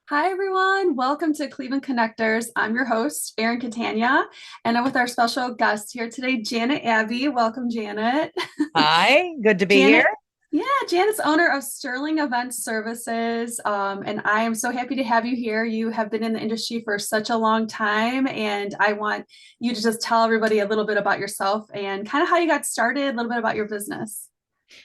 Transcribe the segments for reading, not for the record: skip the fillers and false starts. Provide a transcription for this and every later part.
Hi, everyone. Welcome to Cleveland Connectors. I'm your host, Erin Catania, and I'm with our special guest here today, Janet Abbey. Welcome, Janet. Hi, good to be here. Janet, yeah, Janet's owner of Sterling Event Services. And I am so happy to have you here. You have been in the industry for such a long time, and I want you to just tell everybody a little bit about yourself and kind of how you got started, a little bit about your business.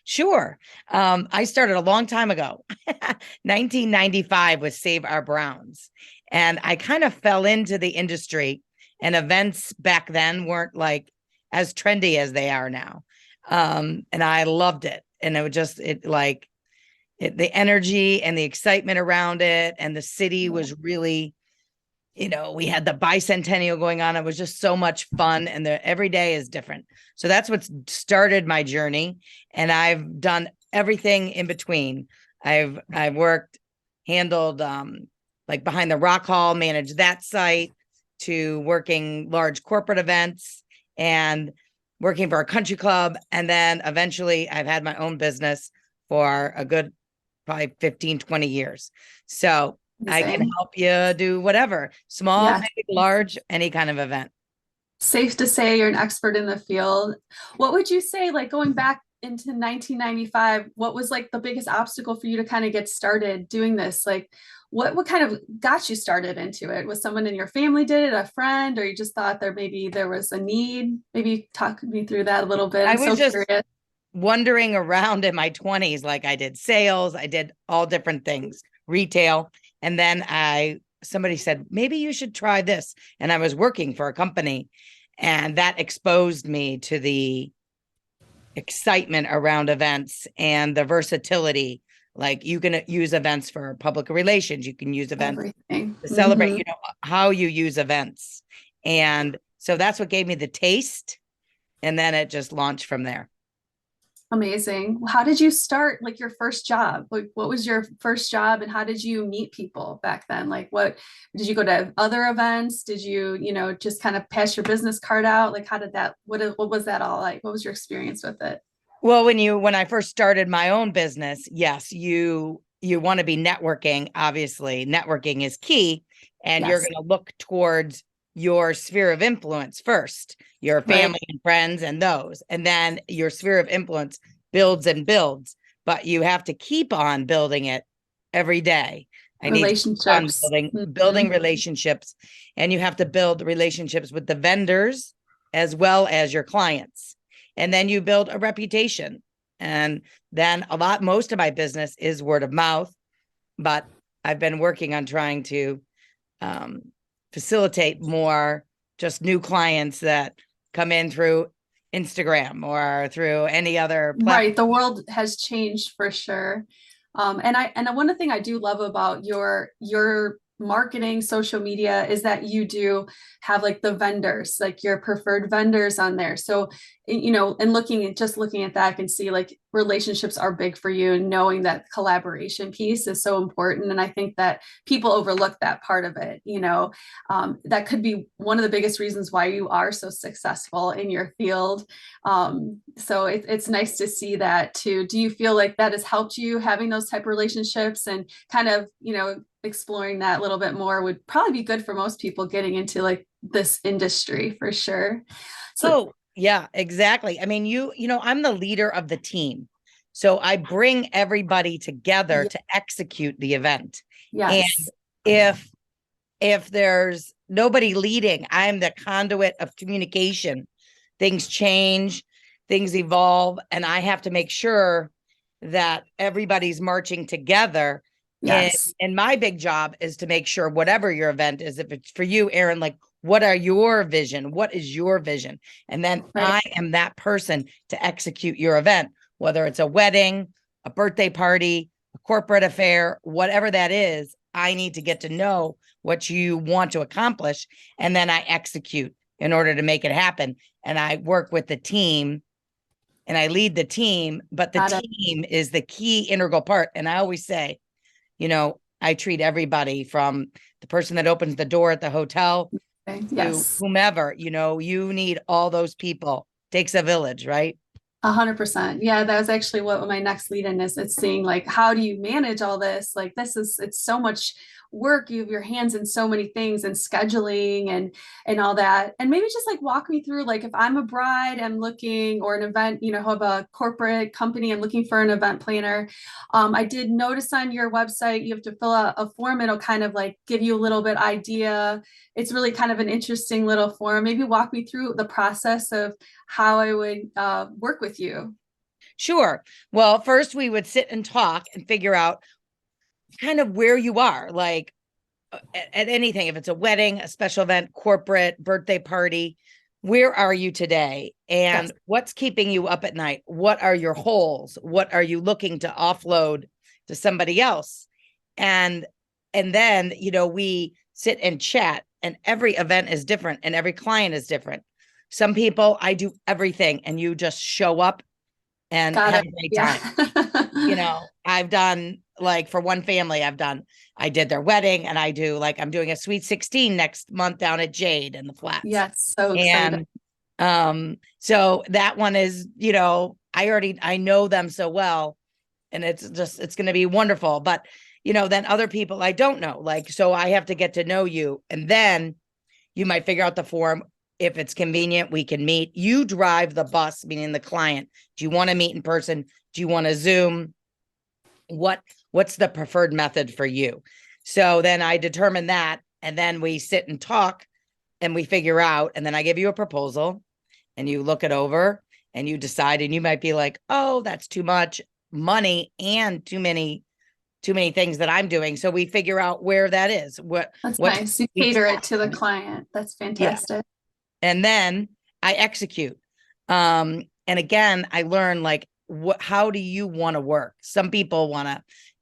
Sure. I started a long time ago, 1995 with Save Our Browns. And I kind of fell into the industry, and events back then weren't like as trendy as they are now. And I loved it. And it was just the energy and the excitement around it. And the city was really, we had the bicentennial going on. It was just so much fun, and every day is different. So that's what started my journey, and I've done everything in between. I've worked, handled like behind the Rock Hall, managed that site, to working large corporate events and working for a country club, and then eventually I've had my own business for a good probably 15, 20 years. So I can Amazing. help you do whatever, small, Yeah. big, large, any kind of event. Safe to say you're an expert in the field. What would you say, like going back into 1995, what was like the biggest obstacle for you to kind of get started doing this? Like, what kind of got you started into it? Was someone in your family did it, a friend, or you just thought there was a need? Maybe talk me through that a little bit. I I'm was so just curious. wandering around in my 20s. Like, I did sales, I did all different things, retail. And then somebody said, maybe you should try this. And I was working for a company, and that exposed me to the excitement around events and the versatility. Like, you can use events for public relations, you can use events Everything. to celebrate, Mhm. how you use events. And so that's what gave me the taste. And then it just launched from there. Amazing. How did you start like your first job? Like what was your first job and how did you meet people back then? Like what did you go to other events? Did you, just kind of pass your business card out? Like how did that what was that all like? What was your experience with it? Well, when I first started my own business, yes, you want to be networking. Obviously, networking is key, and you're Yes. going to look towards your sphere of influence first, your Right. family and friends and those, and then your sphere of influence builds and builds, but you have to keep on building it every day. I need to keep on Relationships. building Mhm. relationships, and you have to build relationships with the vendors as well as your clients, and then you build a reputation. And then most of my business is word of mouth, but I've been working on trying to um, facilitate more just new clients that come in through Instagram or through any other platform. Right. The world has changed for sure. And one thing I do love about your marketing social media is that you do have like the vendors, like your preferred vendors on there. So, and looking at that, I can see like relationships are big for you, and knowing that collaboration piece is so important. And I think that people overlook that part of it, that could be one of the biggest reasons why you are so successful in your field. So it's nice to see that too. Do you feel like that has helped you having those type of relationships and kind of, exploring that a little bit more would probably be good for most people getting into like this industry for sure. So Oh, yeah, exactly. I mean, I'm the leader of the team. So I bring everybody together to execute the event. And yes, if if there's nobody leading, I'm the conduit of communication. Things change, things evolve, and I have to make sure that everybody's marching together. And yes, and my big job is to make sure whatever your event is, if it's for you, Erin, like, what are your vision? What is your vision? And then right. I am that person to execute your event, whether it's a wedding, a birthday party, a corporate affair, whatever that is. I need to get to know what you want to accomplish, and then I execute in order to make it happen. And I work with the team, and I lead the team, but the Got it. team is the key integral part. And I always say, I treat everybody from the person that opens the door at the hotel Okay. to Yes. whomever. You need all those people. Takes a village, right? 100%. Yeah, that was actually what my next lead in is. It's seeing like, how do you manage all this? Like, it's so much work. You have your hands in so many things and scheduling and all that. And maybe just like walk me through, like if I'm a bride, I'm looking or an event, have a corporate company, I'm looking for an event planner. I did notice on your website, you have to fill out a form. It'll kind of like give you a little bit idea. It's really kind of an interesting little form. Maybe walk me through the process of how I would work with you. Sure. Well, first we would sit and talk and figure out kind of where you are, like at anything, if it's a wedding, a special event, corporate, birthday party, where are you today? And Yes. what's keeping you up at night? What are your holes? What are you looking to offload to somebody else? And then, we sit and chat, and every event is different and every client is different. Some people, I do everything and you just show up and Got have it. a great time. Yeah. I've done, like, for one family, I did their wedding, and I'm doing a sweet 16 next month down at Jade in the Flats. Yes. So excited. And so that one is, I know them so well, and it's going to be wonderful. But, then other people I don't know, like, so I have to get to know you. And then you might figure out the form. If it's convenient, we can meet. You drive the bus, meaning the client. Do you want to meet in person? Do you want to Zoom? What's the preferred method for you? So then I determine that, and then we sit and talk and we figure out, and then I give you a proposal and you look it over and you decide, and you might be like, oh, that's too much money and too many things that I'm doing. So we figure out where that is. That's What's nice. You sweet cater it spot to for the me? client. That's Yeah. fantastic. And then I execute. And again, I learn, like, how do you want to work? Some people want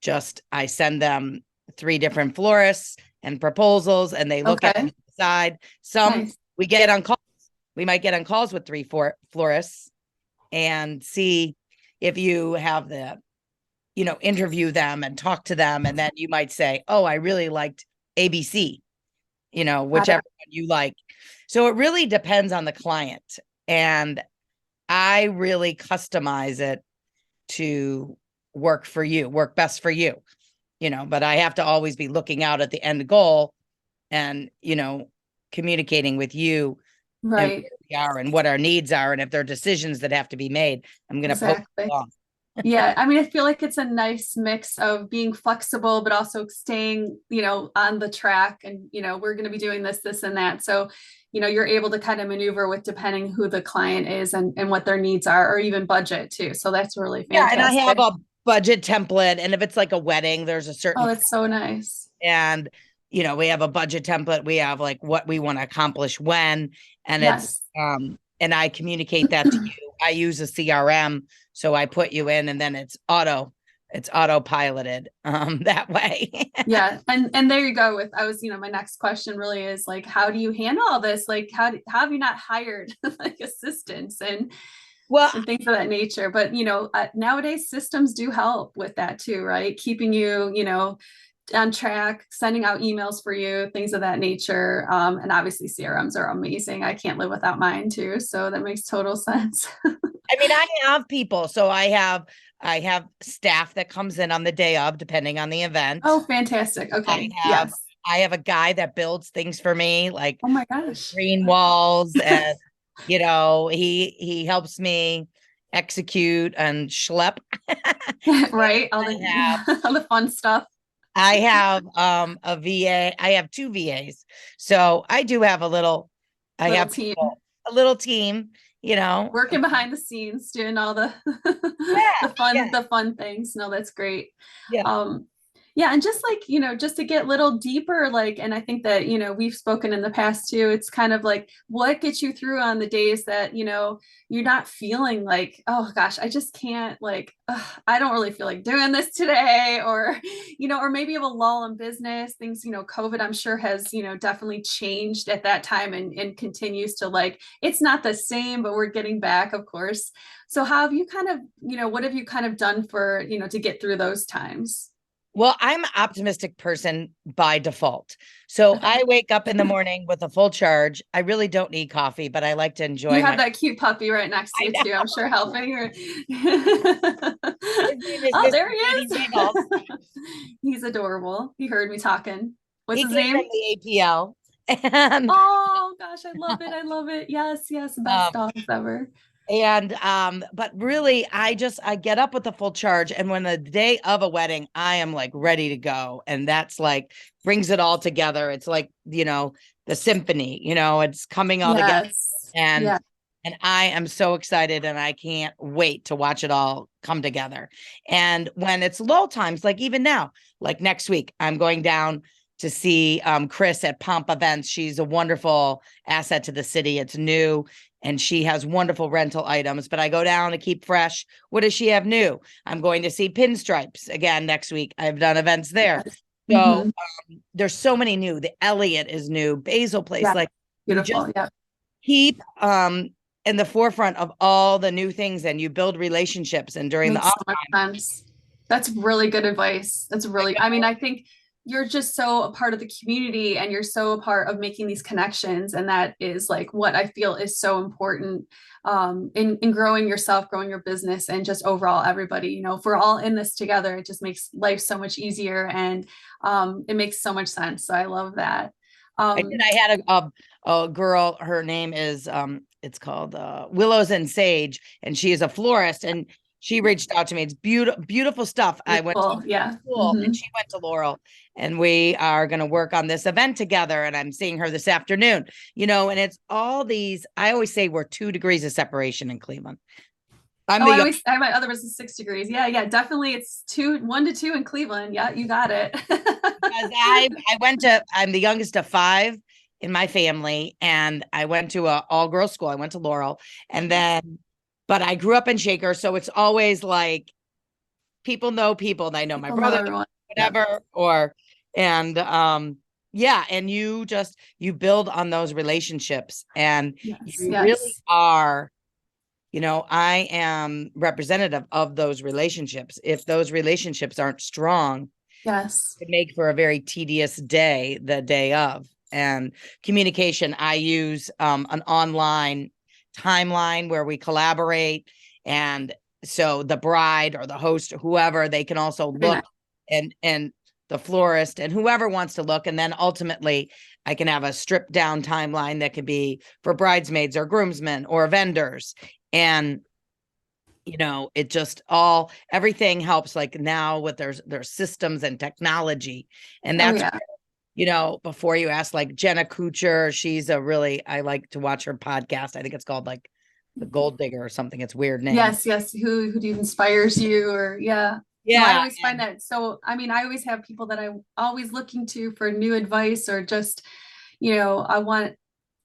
to I send them 3 different florists and proposals, and they look at them Okay. and decide. Some Nice. we get on calls. We might get on calls with 3 florists and see if you have the, interview them and talk to them. And then you might say, oh, I really liked ABC, Got it. whichever one you like. So it really depends on the client. And I really customize it to work best for you, but I have to always be looking out at the end goal and, communicating with you and Right. where we are and what our needs are. And if there are decisions that have to be made, I'm going to poke Exactly. along. Yeah, I mean, I feel like it's a nice mix of being flexible, but also staying, on the track and, we're going to be doing this, this, and that. So, you're able to kind of maneuver with depending who the client is and what their needs are, or even budget too. So that's really Yeah. And I have fantastic. a budget template. And if it's like a wedding, there's a Oh, certain, that's so nice. and, we have a budget template. We have like what we want to accomplish when, and Yes. and I communicate that to you. I use a CRM. So I put you in, and then it's auto piloted that way. Yeah. And there you go with, my next question really is like, how do you handle all this? Like, how have you not hired like assistants Well, and things of that nature? But, nowadays systems do help with that too, right? Keeping you, on track, sending out emails for you, things of that nature. And obviously CRMs are amazing. I can't live without mine too. So that makes total sense. I mean, I have people. So I have staff that comes in on the day of, depending on the event. Oh, fantastic. I Okay. have Yes. I have a guy that builds things for me, like Oh my gosh. green walls, and he helps me execute and schlep. Right. All I have all the fun stuff. I have a VA. I have 2 VAs. So I do have I Little have team people, a little team, you know. working behind the scenes, doing all the Yeah, yeah, the fun things. No, that's great. yeah. Um, yeah, and just like, just to get a little deeper, like, and I think that, we've spoken in the past too, it's kind of like what gets you through on the days that, you're not feeling like, oh gosh, I just can't, like, I don't really feel like doing this today, or, or maybe you have a lull in business, things, COVID, I'm sure has, definitely changed at that time and continues to, like, it's not the same, but we're getting back, of course. So how have you kind of, what have you kind of done for, to get through those times? Well, I'm an optimistic person by default. So Okay. I wake up in the morning with a full charge. I really don't need coffee, but I like to You enjoy have my. that cute puppy right next to I you know too. I'm sure helping her. his name is Oh, Mr. there he Teddy is. Wiggles. He's adorable. He heard me talking. What's He his came from name? the APL. And Oh gosh, I love it. I love it. Yes, yes, best um, dogs ever. but really I get up with a full charge, and when the day of a wedding I am like ready to go, and that's like brings it all together. It's like, the symphony, it's coming all together, Yes. and Yeah. and I am so excited, and I can't wait to watch it all come together. And when it's lull times, like even now, like next week I'm going down to see Chris at Pomp Events. She's a wonderful asset to the city. It's new, and she has wonderful rental items, but I go down to keep fresh. What does she have new? I'm going to see Pinstripes again next week. I've done events there. Yes. So Hmm. there's so many new. The Elliott is new, Basil Place. Yeah. Like, you just Beautiful. Yeah. keep in the forefront of all the new things, and you build relationships. And during the Makes off so much time, sense. That's really good advice. That's I really, I mean, go, I think you're just so a part of the community and you're so a part of making these connections. And that is like what I feel is so important in growing yourself, growing your business, and just overall everybody. If we're all in this together, it just makes life so much easier and it makes so much sense. So I love that. I did. Um, I had a girl. Her name is it's called Willows and Sage, and she is a florist. And she reached out to me. It's beautiful, beautiful stuff. I went to Beautiful. Yeah. school, and Hmm. she went to Laurel, and we are going to work on this event together. And I'm seeing her this afternoon. And it's all these. I always say we're 2 degrees of separation in Cleveland. I'm Oh, the young. my other was 6 degrees. Yeah, yeah, definitely. It's 1 to 2 in Cleveland. Yeah, you got it. Because I'm the youngest of five in my family, and I went to a all girls school. I went to Laurel, and then, but I grew up in Shaker, so it's always like people know people. They know my People know brother, everyone. Yep. whatever, and yeah, and you build on those relationships, and Yes. you really Yes. are. I am representative of those relationships. If those relationships aren't strong, Yes. could make for a very tedious day the day of. And communication, I use an online timeline where we collaborate, and so the bride or the host or whoever, they can also Very look, nice. and the florist and whoever wants to look, and then ultimately I can have a stripped down timeline that could be for bridesmaids or groomsmen or vendors. And it just everything helps, like now with their systems and technology. And Oh that's, yeah. before you ask, like Jenna Kuchar, I like to watch her podcast. I think it's called like The Gold Digger or something. It's a weird name. Yes. Yes. Who do you inspires you or yeah. No, I Yeah. always find that. So, I mean, I always have people that I'm always looking to for new advice or just, I want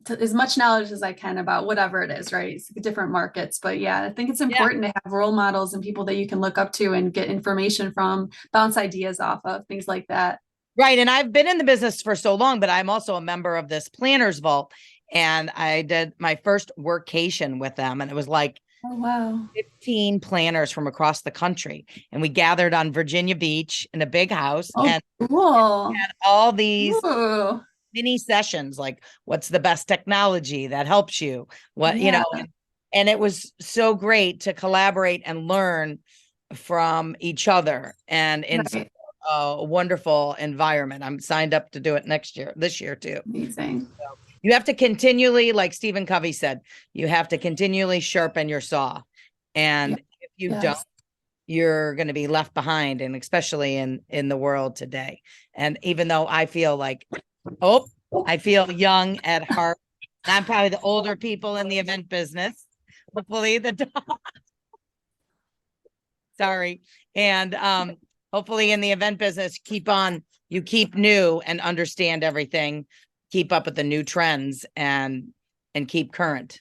as much knowledge as I can about whatever it is, right? It's different markets. But yeah, I think it's Yeah. important to have role models and people that you can look up to and get information from, bounce ideas off of, things like that. Right. And I've been in the business for so long, but I'm also a member of this Planners Vault. And I did my first workation with them. And it was like Oh, wow. 15 planners from across the country. And we gathered on Virginia Beach in a big house, Oh, and cool. had all these Ooh, mini sessions, like what's the best technology that helps you, what, yeah, and it was so great to collaborate and learn from each other, and in right. a wonderful environment. I'm signed up to do it this year too. Amazing. So you have to continually, like Stephen Covey said, you have to continually sharpen your saw. Yeah, And if you don't, yes. you're going to be left behind, and especially in the world today. And even though I feel young at heart, I'm probably the older people in the event business. Hopefully sorry. And hopefully in the event business, you keep new and understand everything, keep up with the new trends, and keep current.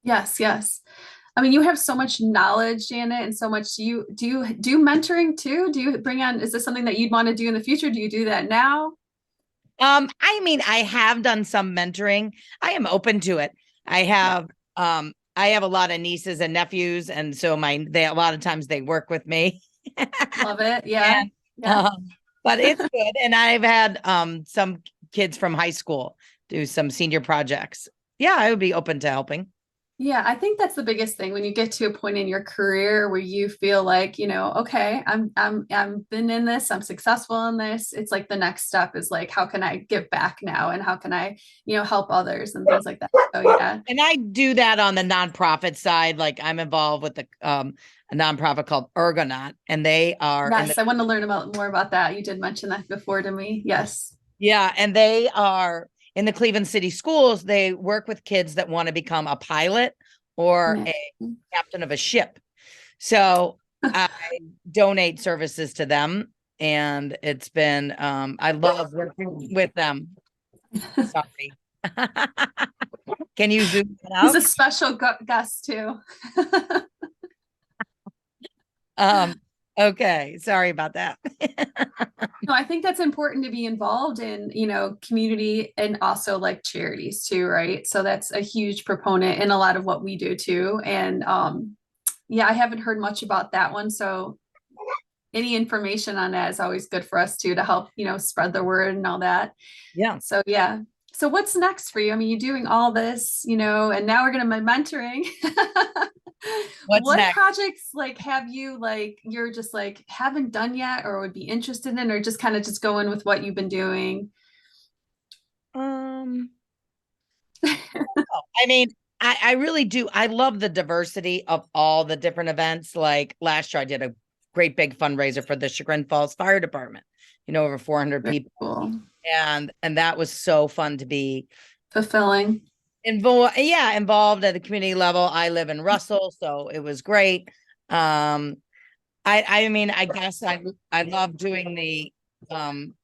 Yes, yes. I mean, you have so much knowledge, Janet, and so much you do mentoring too? Do you bring on, is this something that you'd want to do in the future? Do you do that now? I mean, I have done some mentoring. I am open to it. I Yeah. have a lot of nieces and nephews, and so a lot of times they work with me. Love it. Yeah. And Yeah. but it's good. And I've had some kids from high school do some senior projects. Yeah, I would be open to helping. Yeah, I think that's the biggest thing when you get to a point in your career where you feel like, okay, I'm been in this, I'm successful in this. It's like the next step is like, how can I give back now? And how can I, help others and things like that. So yeah. And I do that on the nonprofit side. Like I'm involved with a nonprofit called Ergonaut, and they are in Yes, the I want to learn more about that. You did mention that before to me. Yes. yeah, and they are in the Cleveland City schools. They work with kids that want to become a pilot or Yeah. a captain of a ship. So I donate services to them, and it's been I love working with them. Sorry. Can you zoom it He's out? a special guest too. Um, okay, sorry about that. No, I think that's important to be involved in, community and also like charities too, right? So that's a huge proponent in a lot of what we do too. And yeah, I haven't heard much about that one. So any information on that is always good for us too to help, spread the word and all that. Yeah. So yeah. So what's next for you? I mean, you're doing all this, and now we're gonna be mentoring. What's What next? projects like have you like you're just like haven't done yet or would be interested in or just kind of just going with what you've been doing? Um, I mean, I really do. I love the diversity of all the different events. Like last year, I did a great big fundraiser for the Chagrin Falls Fire Department. Over 400 Very people, cool. and that was so fun to be Fulfilling. involved. Yeah, involved at the community level. I live in Russell, so it was great. Um, I mean, I guess I love doing um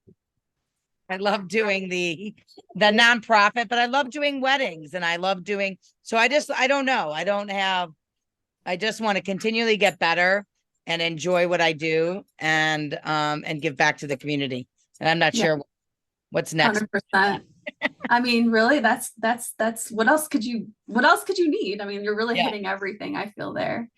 the nonprofit, but I love doing weddings and I love doing so I don't know. I just want to continually get better and enjoy what I do and give back to the community. And I'm not Yeah, sure what's next. 100%. I mean, really, that's what else could you need? I mean, you're really Yeah. hitting everything I feel there.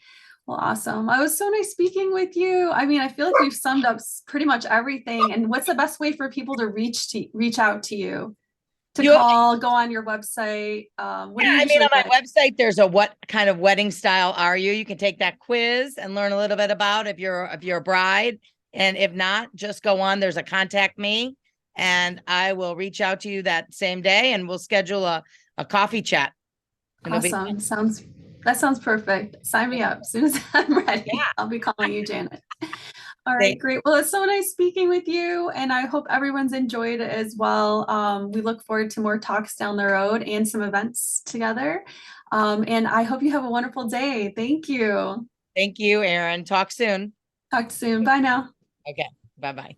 Well, awesome. I was so nice speaking with you. I mean, I feel like you've summed up pretty much everything. And what's the best way for people to reach out to you? To You call, go on your website? What do Yeah, you I mean, on usually my say? website, there's a what kind of wedding style are you? You can take that quiz and learn a little bit about if you're a bride. And if not, just go on. There's a contact me and I will reach out to you that same day and we'll schedule a coffee chat. And it'll be Awesome. That sounds perfect. Sign me up as soon as I'm ready. yeah. I'll be calling you, Janet. All right, They, great. Well, it's so nice speaking with you, and I hope everyone's enjoyed it as well. We look forward to more talks down the road and some events together. And I hope you have a wonderful day. Thank you. thank you, Aaron. Talk soon. Talk soon. Bye now. Okay. Bye-bye.